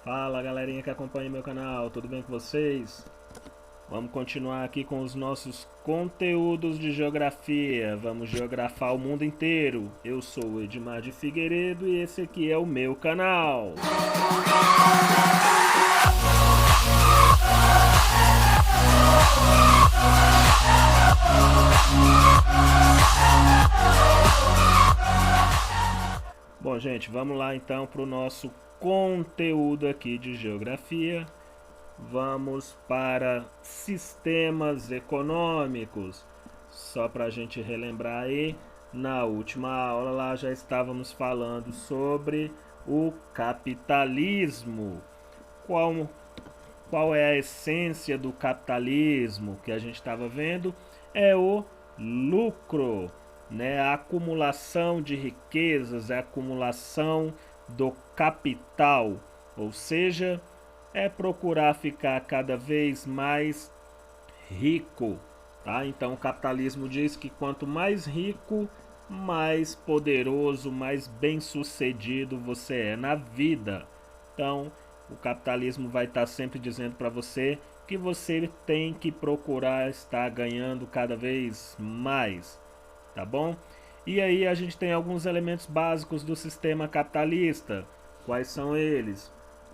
Fala galerinha que acompanha meu canal, tudo bem com vocês? Vamos continuar aqui com os nossos conteúdos de geografia. Vamos geografar o mundo inteiro. Eu sou o Edmar de Figueiredo e esse aqui é o meu canal. Bom, gente, vamos lá então para o nosso conteúdo aqui de geografia. Vamos para sistemas econômicos. Só para a gente relembrar aí, na última aula lá já estávamos falando sobre o capitalismo. Qual é a essência do capitalismo que a gente estava vendo? É o lucro, né? A acumulação de riquezas, a acumulação do capital, ou seja, é procurar ficar cada vez mais rico, tá? Então o capitalismo diz que quanto mais rico, mais poderoso, mais bem-sucedido você é na vida. Então, o capitalismo vai estar sempre dizendo para você que você tem que procurar estar ganhando cada vez mais, tá bom? E aí a gente tem alguns elementos básicos do sistema capitalista. Quais são eles?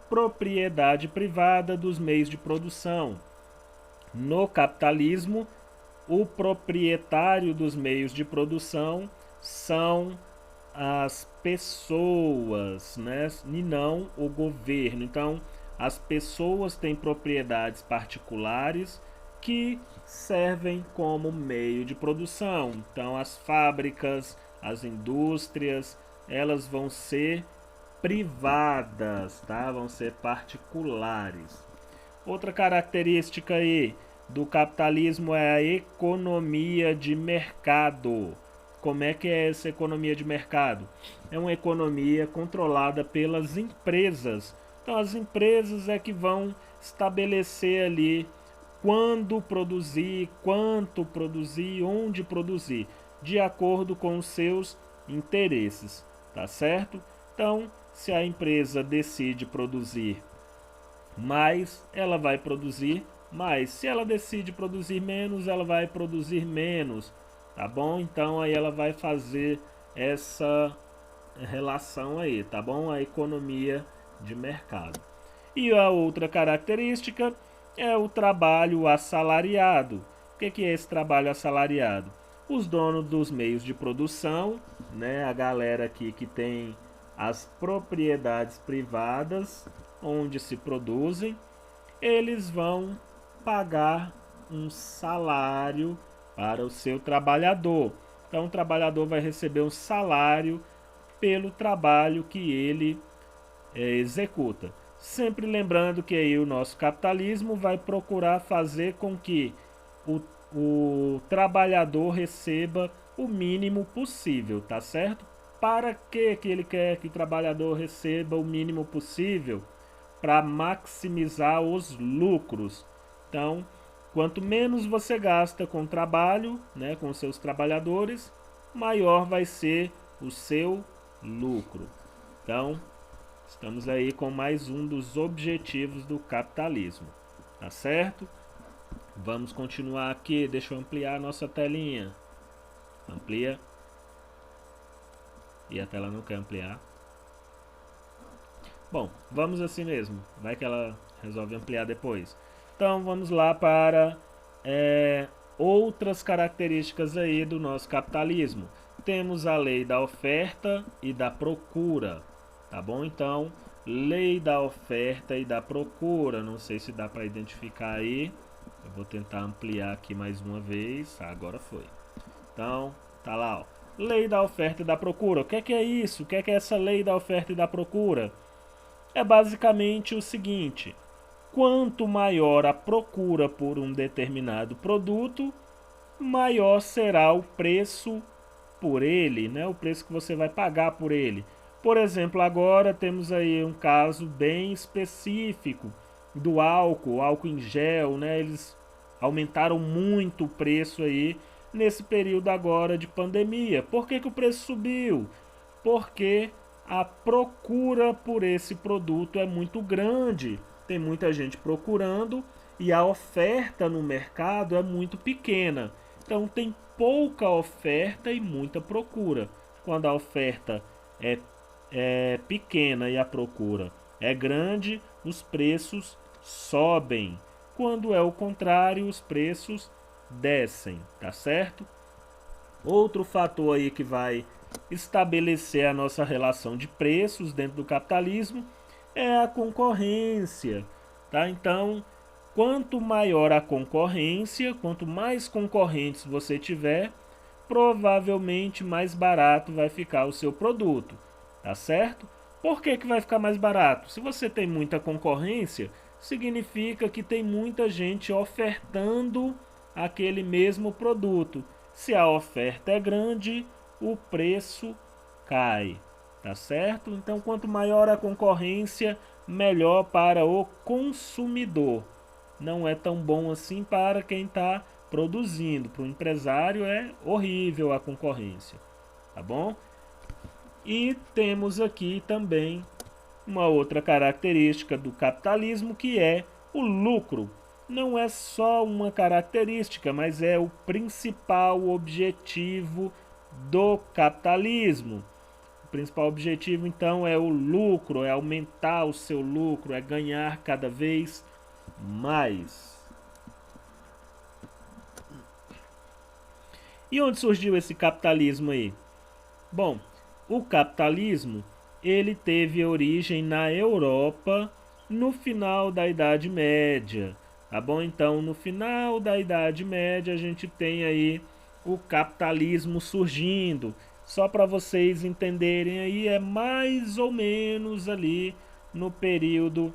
Propriedade privada dos meios de produção. No capitalismo, o proprietário dos meios de produção são as pessoas, né? E não o governo. Então, as pessoas têm propriedades particulares que servem como meio de produção. Então, as fábricas, as indústrias, elas vão ser privadas, tá? Vão ser particulares. Outra característica aí do capitalismo é a economia de mercado. Como é que é essa economia de mercado? É uma economia controlada pelas empresas. Então as empresas é que vão estabelecer ali quando produzir, quanto produzir, onde produzir, de acordo com os seus interesses, tá certo? Então, se a empresa decide produzir mais, ela vai produzir mais. Se ela decide produzir menos, ela vai produzir menos, tá bom? Então aí ela vai fazer essa relação aí, tá bom? A economia de mercado. E a outra característica é o trabalho assalariado. O que é esse trabalho assalariado? Os donos dos meios de produção, né, a galera aqui que tem as propriedades privadas onde se produzem, eles vão pagar um salário para o seu trabalhador. Então o trabalhador vai receber um salário pelo trabalho que ele executa. Sempre lembrando que aí o nosso capitalismo vai procurar fazer com que o trabalhador receba o mínimo possível, tá certo? Para que ele quer que o trabalhador receba o mínimo possível? Para maximizar os lucros. Então, quanto menos você gasta com trabalho, né, com seus trabalhadores, maior vai ser o seu lucro. Então, estamos aí com mais um dos objetivos do capitalismo, tá certo? Vamos continuar aqui, deixa eu ampliar a nossa telinha. Amplia. E a tela não quer ampliar. Bom, vamos assim mesmo. Vai que ela resolve ampliar depois. Então vamos lá para outras características aí do nosso capitalismo. Temos a lei da oferta e da procura, tá bom? Então, lei da oferta e da procura. Não sei se dá para identificar aí. Eu vou tentar ampliar aqui mais uma vez. Agora foi. Então, tá lá, ó. Lei da oferta e da procura. O que é isso? O que é essa lei da oferta e da procura? É basicamente o seguinte: quanto maior a procura por um determinado produto, maior será o preço por ele, né? O preço que você vai pagar por ele. Por exemplo, agora temos aí um caso bem específico do álcool em gel, né? Eles aumentaram muito o preço aí nesse período agora de pandemia. Por que o preço subiu? Porque a procura por esse produto é muito grande. Tem muita gente procurando e a oferta no mercado é muito pequena. Então tem pouca oferta e muita procura. Quando a oferta é pequena e a procura é grande, os preços sobem. Quando é o contrário, os preços descem, tá certo? Outro fator aí que vai estabelecer a nossa relação de preços dentro do capitalismo é a concorrência, tá? Então, quanto maior a concorrência, quanto mais concorrentes você tiver, provavelmente mais barato vai ficar o seu produto, tá certo? Por que vai ficar mais barato? Se você tem muita concorrência, significa que tem muita gente ofertando aquele mesmo produto. Se a oferta é grande, o preço cai, tá certo? Então, quanto maior a concorrência, melhor para o consumidor. Não é tão bom assim para quem está produzindo. Para o empresário é horrível a concorrência, tá bom? E temos aqui também uma outra característica do capitalismo, que é o lucro. Não é só uma característica, mas é o principal objetivo do capitalismo. O principal objetivo, então, é o lucro, é aumentar o seu lucro, é ganhar cada vez mais. E onde surgiu esse capitalismo aí? Bom, o capitalismo ele teve origem na Europa no final da Idade Média, tá bom? Então, no final da Idade Média, a gente tem aí o capitalismo surgindo. Só para vocês entenderem aí, é mais ou menos ali no período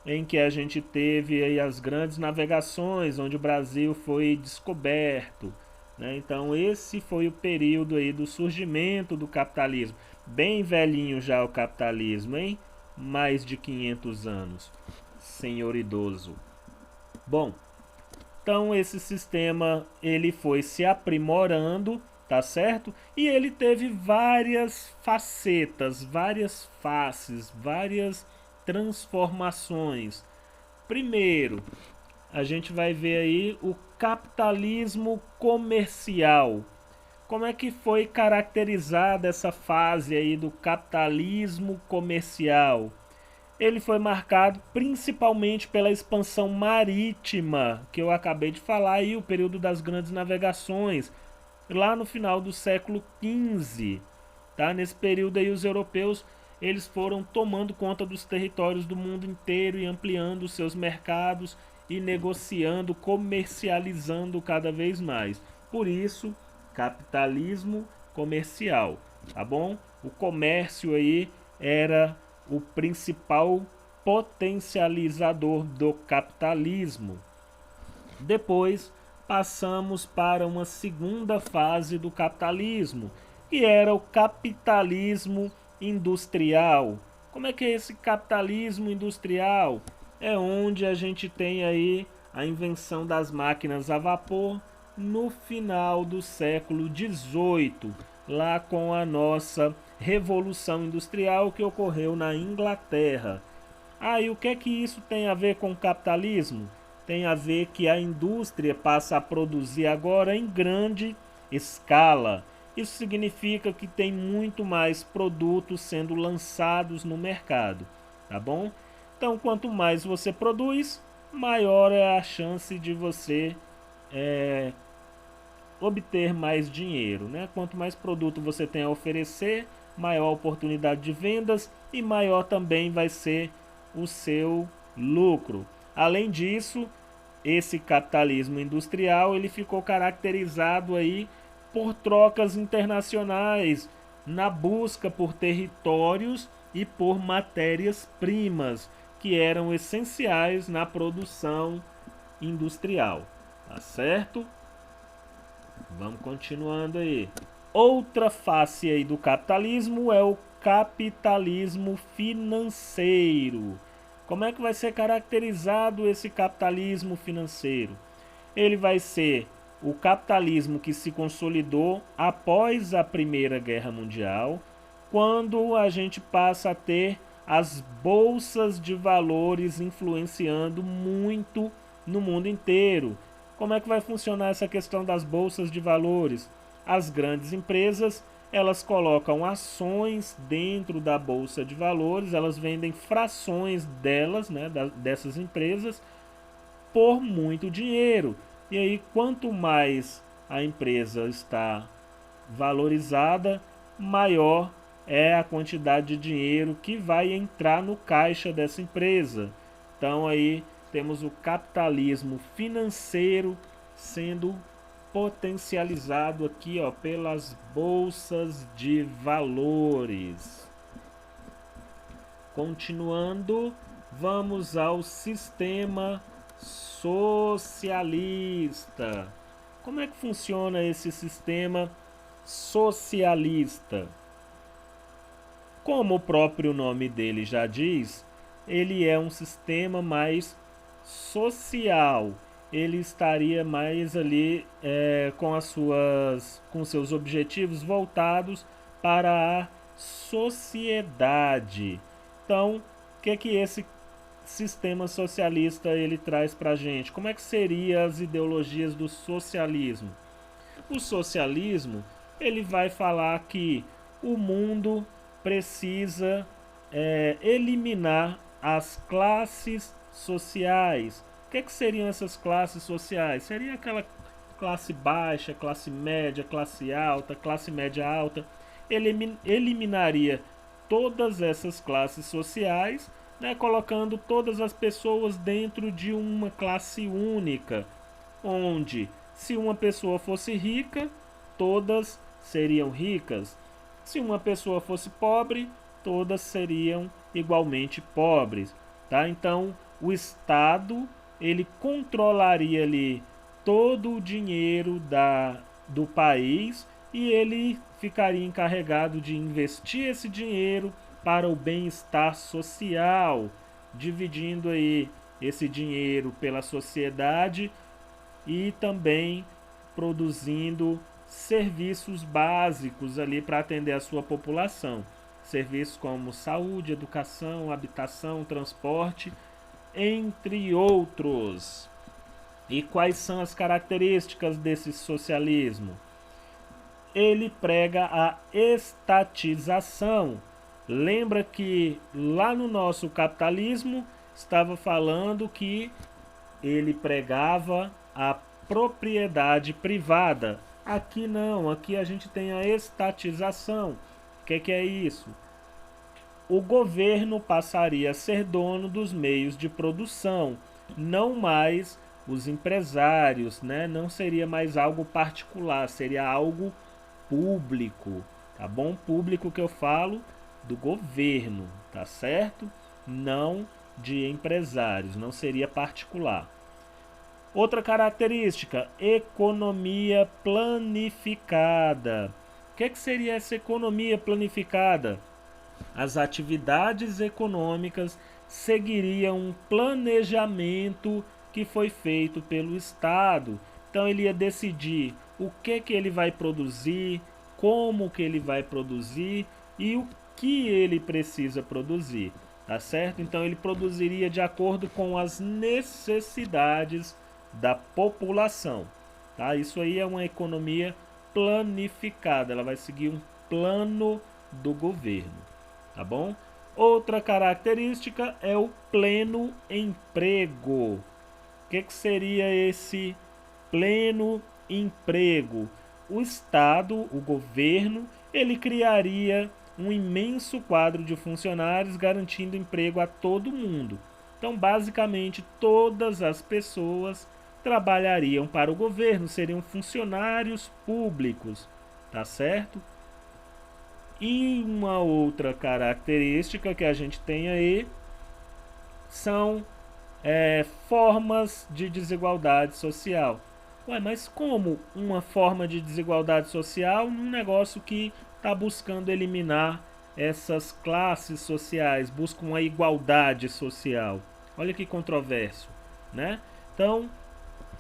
em que a gente teve aí as grandes navegações, onde o Brasil foi descoberto, né? Então esse foi o período aí do surgimento do capitalismo. Bem velhinho já o capitalismo, hein? Mais de 500 anos, senhor idoso. Bom, então esse sistema ele foi se aprimorando, tá certo? E ele teve várias facetas, várias faces, várias transformações. Primeiro, a gente vai ver aí o capitalismo comercial. Como é que foi caracterizada essa fase aí do capitalismo comercial? Ele foi marcado principalmente pela expansão marítima, que eu acabei de falar aí, o período das grandes navegações, lá no final do século XV. Tá? Nesse período aí os europeus eles foram tomando conta dos territórios do mundo inteiro e ampliando os seus mercados e negociando, comercializando cada vez mais. Por isso, capitalismo comercial, tá bom? O comércio aí era o principal potencializador do capitalismo. Depois passamos para uma segunda fase do capitalismo, que era o capitalismo industrial. Como é que é esse capitalismo industrial? É onde a gente tem aí a invenção das máquinas a vapor no final do século XVIII, lá com a nossa Revolução Industrial que ocorreu na Inglaterra. E o que é que isso tem a ver com o capitalismo? Tem a ver que a indústria passa a produzir agora em grande escala. Isso significa que tem muito mais produtos sendo lançados no mercado, tá bom? Então, quanto mais você produz, maior é a chance de você obter mais dinheiro, né? Quanto mais produto você tem a oferecer, maior a oportunidade de vendas e maior também vai ser o seu lucro. Além disso, esse capitalismo industrial ele ficou caracterizado aí por trocas internacionais, na busca por territórios e por matérias-primas que eram essenciais na produção industrial, tá certo? Vamos continuando aí. Outra face aí do capitalismo é o capitalismo financeiro. Como é que vai ser caracterizado esse capitalismo financeiro? Ele vai ser o capitalismo que se consolidou após a Primeira Guerra Mundial, quando a gente passa a ter as bolsas de valores influenciando muito no mundo inteiro. Como é que vai funcionar essa questão das bolsas de valores? As grandes empresas, elas colocam ações dentro da bolsa de valores, elas vendem frações delas, né, dessas empresas, por muito dinheiro. E aí, quanto mais a empresa está valorizada, maior é a quantidade de dinheiro que vai entrar no caixa dessa empresa. Então aí temos o capitalismo financeiro sendo potencializado aqui, ó, pelas bolsas de valores. Continuando, vamos ao sistema socialista. Como é que funciona esse sistema socialista? Como o próprio nome dele já diz, ele é um sistema mais social. Ele estaria mais ali com seus objetivos voltados para a sociedade. Então, o que esse sistema socialista ele traz para a gente? Como é que seriam as ideologias do socialismo? O socialismo ele vai falar que o mundo precisa eliminar as classes sociais. O que seriam essas classes sociais? Seria aquela classe baixa, classe média, classe alta, classe média alta. Eliminaria todas essas classes sociais, né, colocando todas as pessoas dentro de uma classe única, onde se uma pessoa fosse rica, todas seriam ricas. Se uma pessoa fosse pobre, todas seriam igualmente pobres, tá? Então, o Estado, ele controlaria ali todo o dinheiro do país e ele ficaria encarregado de investir esse dinheiro para o bem-estar social, dividindo aí esse dinheiro pela sociedade e também produzindo serviços básicos ali para atender a sua população. Serviços como saúde, educação, habitação, transporte, entre outros. E quais são as características desse socialismo? Ele prega a estatização. Lembra que lá no nosso capitalismo estava falando que ele pregava a propriedade privada. Aqui não, aqui a gente tem a estatização. O que é isso? O governo passaria a ser dono dos meios de produção, não mais os empresários, né? Não seria mais algo particular, seria algo público, tá bom? Público que eu falo do governo, tá certo? Não de empresários, não seria particular. Outra característica, economia planificada. O que seria essa economia planificada? As atividades econômicas seguiriam um planejamento que foi feito pelo Estado. Então ele ia decidir o que ele vai produzir, como que ele vai produzir e o que ele precisa produzir, tá certo? Então ele produziria de acordo com as necessidades da população, tá? Isso aí é uma economia planificada, ela vai seguir um plano do governo, tá bom? Outra característica é o pleno emprego. O que seria esse pleno emprego? O Estado, o governo, ele criaria um imenso quadro de funcionários garantindo emprego a todo mundo. Então, basicamente, todas as pessoas trabalhariam para o governo, seriam funcionários públicos, tá certo? E uma outra característica que a gente tem aí são formas de desigualdade social. Ué, mas como uma forma de desigualdade social num negócio que está buscando eliminar essas classes sociais, busca uma igualdade social? Olha que controverso, né? Então,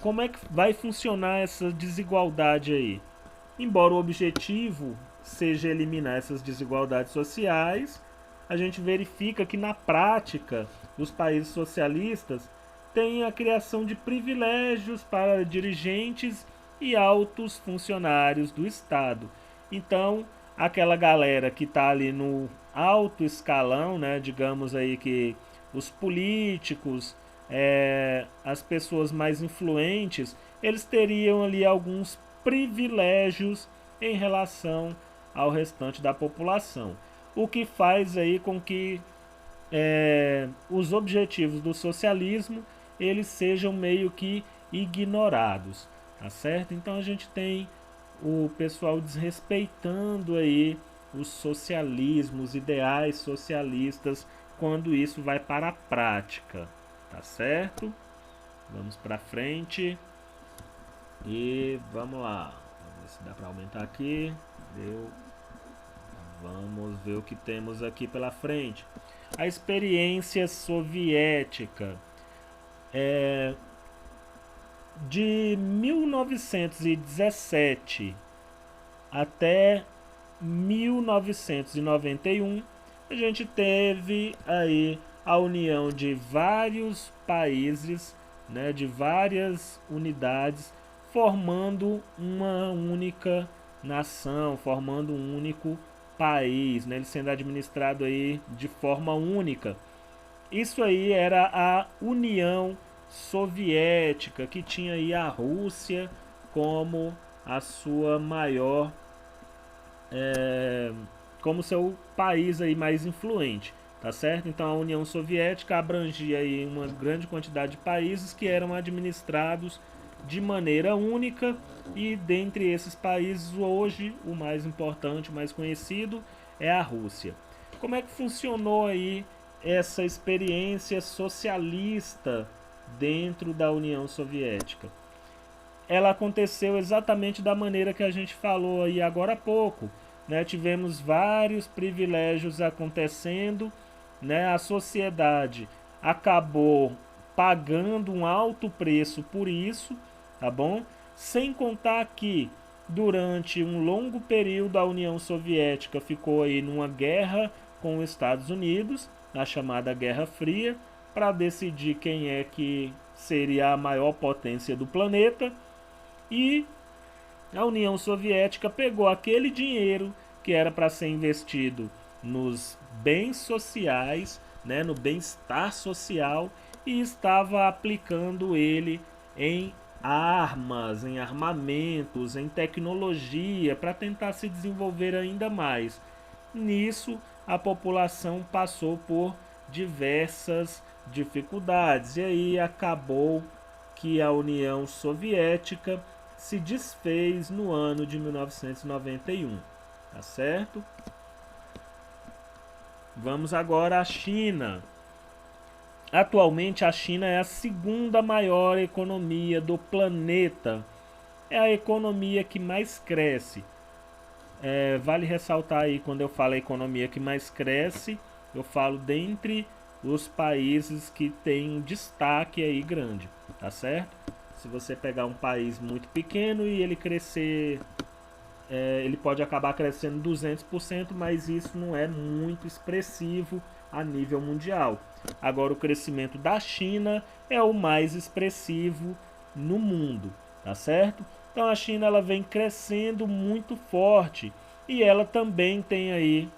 como é que vai funcionar essa desigualdade aí? Embora o objetivo seja eliminar essas desigualdades sociais, a gente verifica que na prática os países socialistas têm a criação de privilégios para dirigentes e altos funcionários do Estado. Então, aquela galera que está ali no alto escalão, né, digamos aí que os políticos, as pessoas mais influentes, eles teriam ali alguns privilégios em relação ao restante da população. O que faz aí com que os objetivos do socialismo eles sejam meio que ignorados, tá certo? Então a gente tem o pessoal desrespeitando aí os socialismos, os ideais socialistas, quando isso vai para a prática, tá certo? Vamos para frente e vamos lá. Vamos ver se dá para aumentar aqui. Deu. Vamos ver o que temos aqui pela frente. A experiência soviética de 1917 até 1991, a gente teve aí a união de vários países, né, de várias unidades, formando uma única nação, formando um único país, né, ele sendo administrado aí de forma única. Isso aí era a União Soviética, que tinha aí a Rússia como a sua maior, como seu país aí mais influente, tá certo? Então a União Soviética abrangia aí uma grande quantidade de países que eram administrados de maneira única, e dentre esses países hoje o mais importante, o mais conhecido é a Rússia. Como é que funcionou aí essa experiência socialista dentro da União Soviética? Ela aconteceu exatamente da maneira que a gente falou aí agora há pouco, né? Tivemos vários privilégios acontecendo, né? A sociedade acabou pagando um alto preço por isso, tá bom? Sem contar que durante um longo período a União Soviética ficou aí numa guerra com os Estados Unidos, na chamada Guerra Fria, para decidir quem é que seria a maior potência do planeta. E a União Soviética pegou aquele dinheiro que era para ser investido nos bens sociais, né, no bem-estar social, e estava aplicando ele em armas, em armamentos, em tecnologia, para tentar se desenvolver ainda mais. Nisso, a população passou por diversas dificuldades, e aí acabou que a União Soviética se desfez no ano de 1991, tá certo? Vamos agora à China. Atualmente a China é a segunda maior economia do planeta. É a economia que mais cresce. Vale ressaltar aí, quando eu falo a economia que mais cresce, eu falo dentre os países que tem um destaque aí grande, tá certo? Se você pegar um país muito pequeno e ele crescer, ele pode acabar crescendo 200%, mas isso não é muito expressivo a nível mundial. Agora o crescimento da China é o mais expressivo no mundo, tá certo? Então a China ela vem crescendo muito forte, e ela também tem aí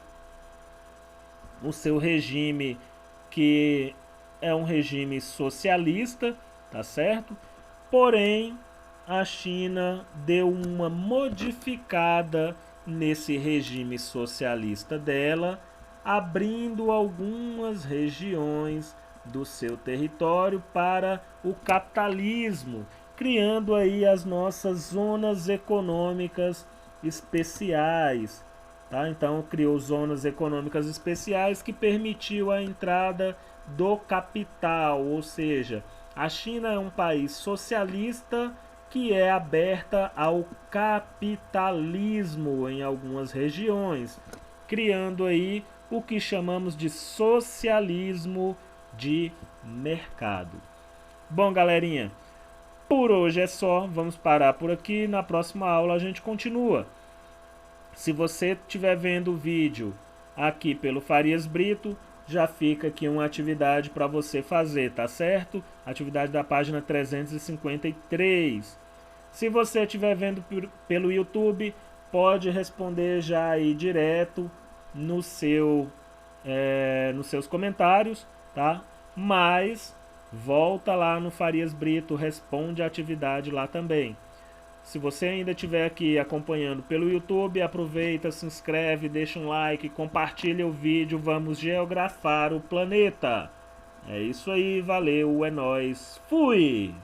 o seu regime, que é um regime socialista, tá certo? Porém, a China deu uma modificada nesse regime socialista dela, abrindo algumas regiões do seu território para o capitalismo, criando aí as nossas zonas econômicas especiais, tá? Então criou zonas econômicas especiais que permitiu a entrada do capital, ou seja, a China é um país socialista que é aberta ao capitalismo em algumas regiões, criando aí o que chamamos de socialismo de mercado. Bom, galerinha, por hoje é só, vamos parar por aqui, na próxima aula a gente continua. Se você estiver vendo o vídeo aqui pelo Farias Brito, já fica aqui uma atividade para você fazer, tá certo? Atividade da página 353. Se você estiver vendo pelo YouTube, pode responder já aí direto no nos seus comentários, tá? Mas volta lá no Farias Brito, responde a atividade lá também. Se você ainda estiver aqui acompanhando pelo YouTube, aproveita, se inscreve, deixa um like, compartilha o vídeo, vamos geografar o planeta. É isso aí, valeu, é nóis, fui!